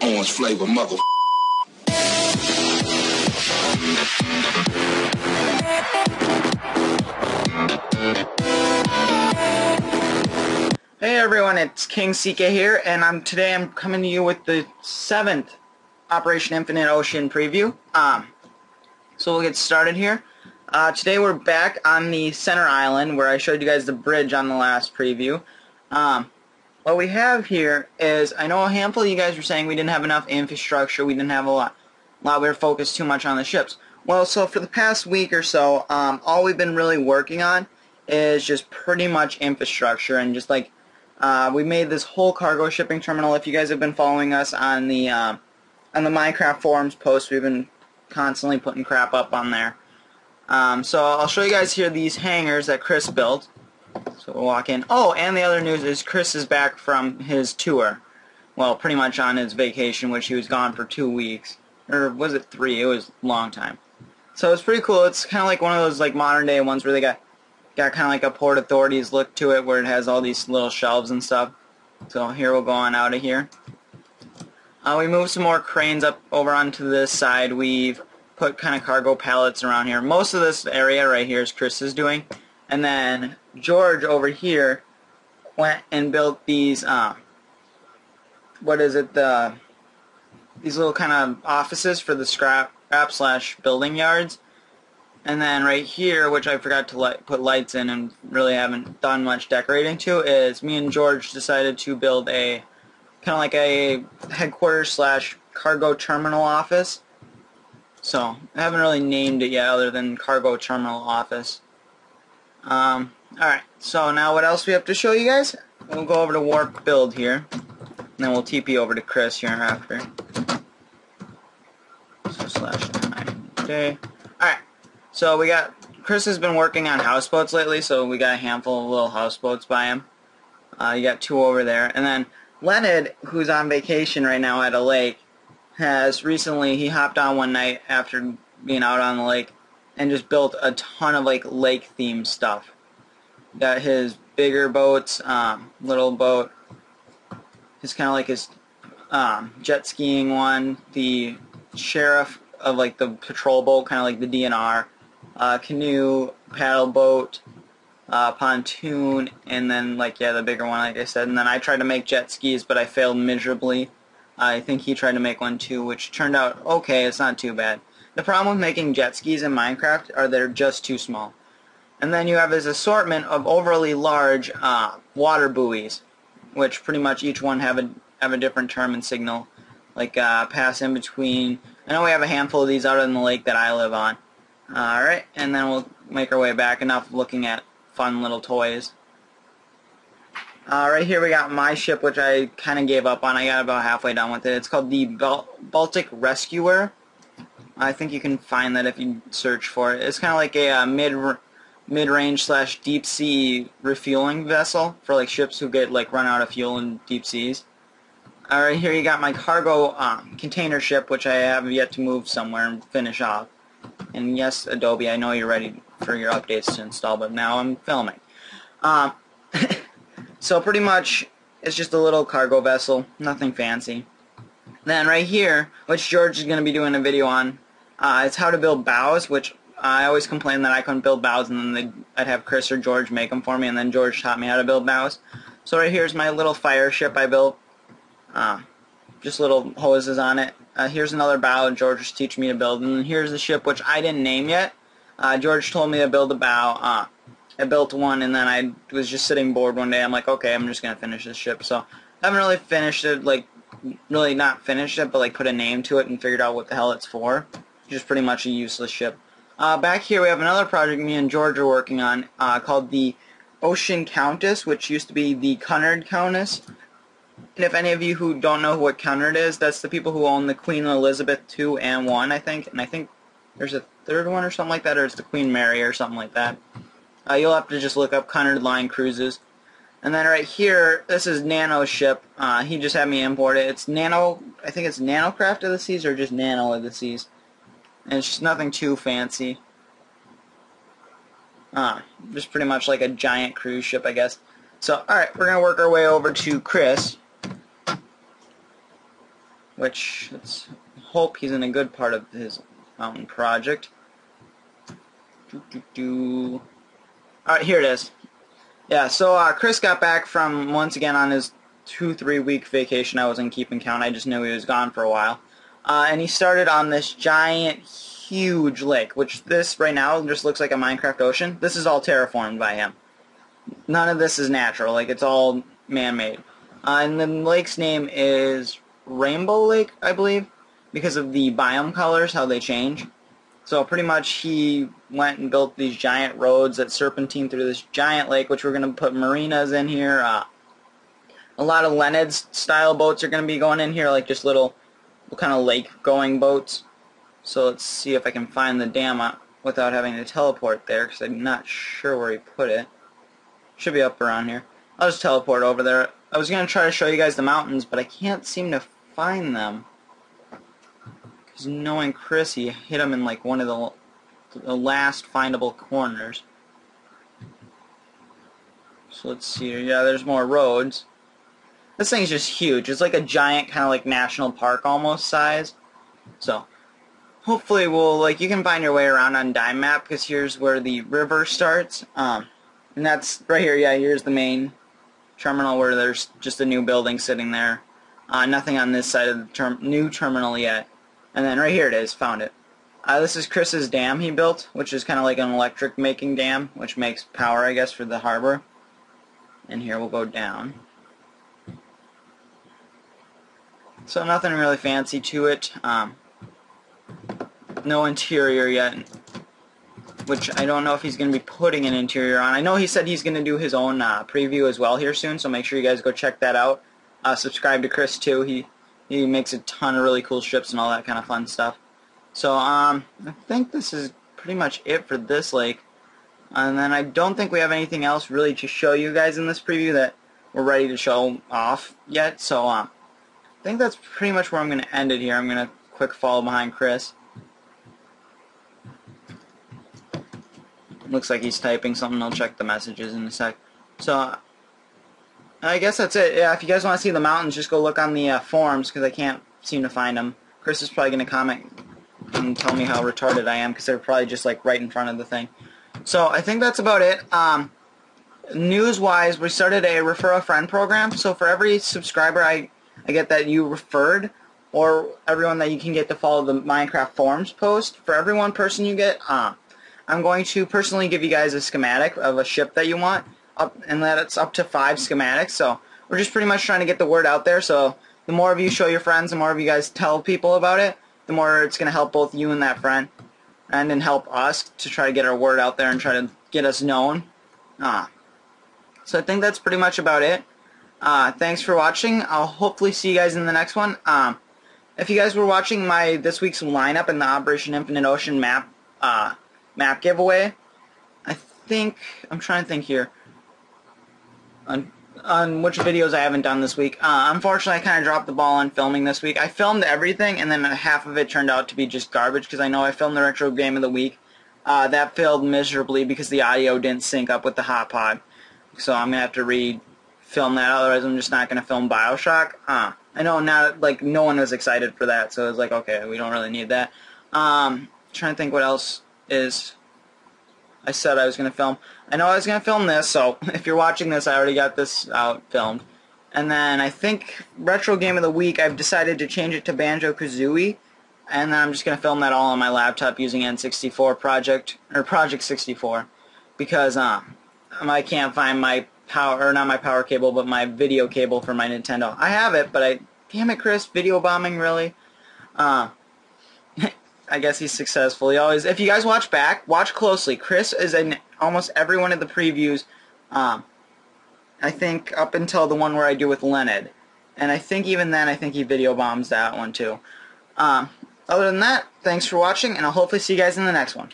orange flavor mother. Hey everyone, it's King CK here, and today I'm coming to you with the 7th Operation Infinite Ocean preview. So we'll get started here. Today we're back on the center island where I showed you guys the bridge on the last preview. What we have here is, I know a handful of you guys were saying we didn't have enough infrastructure, we didn't have a lot, we were focused too much on the ships. Well, so for the past week or so, all we've been really working on is just pretty much infrastructure, and just like we made this whole cargo shipping terminal. If you guys have been following us on the Minecraft forums posts, we've been constantly putting crap up on there. So I'll show you guys here these hangars that Chris built. So we'll walk in. Oh, and the other news is Chris is back from his tour. Well, pretty much on his vacation, which he was gone for 2 weeks. Or was it 3? It was a long time. So it's pretty cool. It's kind of like one of those like modern day ones where they got kind of like a Port Authorities look to it, where it has all these little shelves and stuff. So here we'll go on out of here. We moved some more cranes up over onto this side. We've put kind of cargo pallets around here. Most of this area right here is Chris's doing. And then George over here went and built these, these little kind of offices for the scrap/building yards. And then right here, which I forgot to put lights in and really haven't done much decorating to, is me and George decided to build a kind of like a headquarters/cargo terminal office. So I haven't really named it yet other than cargo terminal office. Alright, so now what else we have to show you guys? We'll go over to warp build here, and then we'll TP over to Chris here after. So /9day. Alright, so we got, Chris has been working on houseboats lately, so we got a handful of little houseboats by him. You got 2 over there. And then Leonard, who's on vacation right now at a lake, has recently, he hopped on one night after being out on the lake and just built a ton of like lake themed stuff. Got his bigger boats, little boat, his kind of like his jet skiing one, the sheriff of like the patrol boat, kind of like the DNR, canoe, paddle boat, pontoon, and then like the bigger one like I said. And then I tried to make jet skis, but I failed miserably. I think he tried to make one too, which turned out okay. It's not too bad. The problem with making jet skis in Minecraft are they're just too small. And then you have this assortment of overly large water buoys, which pretty much each one have a different term and signal, like pass in between. I know we have a handful of these out in the lake that I live on. Alright, and then we'll make our way back. Enough looking at fun little toys. Right here we got my ship, which I kind of gave up on. I got about halfway done with it. It's called the Baltic Rescuer. I think you can find that if you search for it. It's kind of like a mid-range / deep sea refueling vessel for like ships who get like run out of fuel in deep seas. Alright, here you got my cargo container ship, which I have yet to move somewhere and finish off. And yes, Adobe, I know you're ready for your updates to install, but now I'm filming. So pretty much, it's just a little cargo vessel, nothing fancy. Then right here, which George is going to be doing a video on, it's how to build bows, which I always complained that I couldn't build bows, and then I'd have Chris or George make them for me, and then George taught me how to build bows. So right here's my little fire ship I built. Just little hoses on it. Here's another bow George was teaching me to build, and then here's the ship, which I didn't name yet. George told me to build a bow. I built one, and then I was just sitting bored one day. I'm like, okay, I'm just going to finish this ship. So I haven't really finished it, like, really not finished it, but like put a name to it and figured out what the hell it's for. Just pretty much a useless ship. Back here we have another project me and George are working on called the Ocean Countess, which used to be the Cunard Countess. And if any of you who don't know what Cunard is, that's the people who own the Queen Elizabeth II and 1, I think. And I think there's a third one or something like that, or it's the Queen Mary or something like that. You'll have to just look up Cunard Line Cruises. And then right here, this is Nano's ship. He just had me import it. It's Nano, I think it's Nanocraft of the Seas or just Nano of the Seas. And it's just nothing too fancy. Just pretty much like a giant cruise ship, I guess. So, alright, we're going to work our way over to Chris. which let's hope he's in a good part of his mountain project. Alright, here it is. Yeah, so Chris got back from, once again, on his 2-3 week vacation. I wasn't keeping count. I just knew he was gone for a while. And he started on this giant, huge lake, which this right now just looks like a Minecraft ocean. This is all terraformed by him. None of this is natural. Like, it's all man-made. And the lake's name is Rainbow Lake, I believe, because of the biome colors, how they change. So pretty much he went and built these giant roads that serpentine through this giant lake, which we're going to put marinas in here. A lot of Leonid-style boats are going to be going in here, like just little kind of lake-going boats. So let's see if I can find the dam without having to teleport there, because I'm not sure where he put it. Should be up around here. I'll just teleport over there. I was going to try to show you guys the mountains, but I can't seem to find them. Because knowing Chris, he hit him in like one of the last findable corners. So let's see here. Yeah, there's more roads. This thing's just huge. It's like a giant kind of like national park almost size. So hopefully we'll, like, you can find your way around on Dime Map, because here's where the river starts. And that's right here. Yeah, here's the main terminal where there's just a new building sitting there. Nothing on this side of the new terminal yet. And then right here it is. Found it. This is Chris's dam he built, which is kind of like an electric making dam, which makes power, I guess, for the harbor. And here we'll go down. So nothing really fancy to it. No interior yet, which I don't know if he's going to be putting an interior on. I know he said he's going to do his own preview as well here soon, so make sure you guys go check that out. Subscribe to Chris too. He makes a ton of really cool strips and all that kind of fun stuff. So I think this is pretty much it for this lake. And then I don't think we have anything else really to show you guys in this preview that we're ready to show off yet. So I think that's pretty much where I'm going to end it here. I'm going to quick follow behind Chris. Looks like he's typing something. I'll check the messages in a sec. So I guess that's it. Yeah, if you guys want to see the mountains, just go look on the forums, because I can't seem to find them. Chris is probably going to comment and tell me how retarded I am, because they're probably just like right in front of the thing. So I think that's about it. News-wise, we started a refer a friend program. So for every subscriber I get that you referred, or everyone that you can get to follow the Minecraft forums post, for every one person you get, I'm going to personally give you guys a schematic of a ship that you want, and that it's up to 5 schematics. So we're just pretty much trying to get the word out there. So the more of you show your friends, the more of you guys tell people about it, the more it's going to help both you and that friend, and then help us to try to get our word out there and try to get us known. So I think that's pretty much about it. Thanks for watching. I'll hopefully see you guys in the next one. If you guys were watching my this week's lineup in the Operation Infinite Ocean map giveaway, I'm trying to think here on which videos I haven't done this week. Unfortunately, I kind of dropped the ball on filming this week. I filmed everything, and then half of it turned out to be just garbage, because I know I filmed the Retro Game of the Week. That failed miserably because the audio didn't sync up with the hot pod. So I'm going to have to re-film that, otherwise I'm just not going to film Bioshock. I know not, like, no one was excited for that, so it was like, okay, we don't really need that. Trying to think what else is I said I was going to film. I know I was going to film this, so if you're watching this, I already got this out filmed. And then I think Retro Game of the Week, I've decided to change it to Banjo-Kazooie, and then I'm just going to film that all on my laptop using N64 Project 64, because I can't find my power, or not my power cable, but my video cable for my Nintendo. I have it, but damn it, Chris, video bombing, really? I guess he's successful. He always, if you guys watch back, watch closely. Chris is in almost every one of the previews, I think up until the one where I do with Leonid. And I think even then, I think he video bombs that one too. Other than that, thanks for watching, and I'll hopefully see you guys in the next one.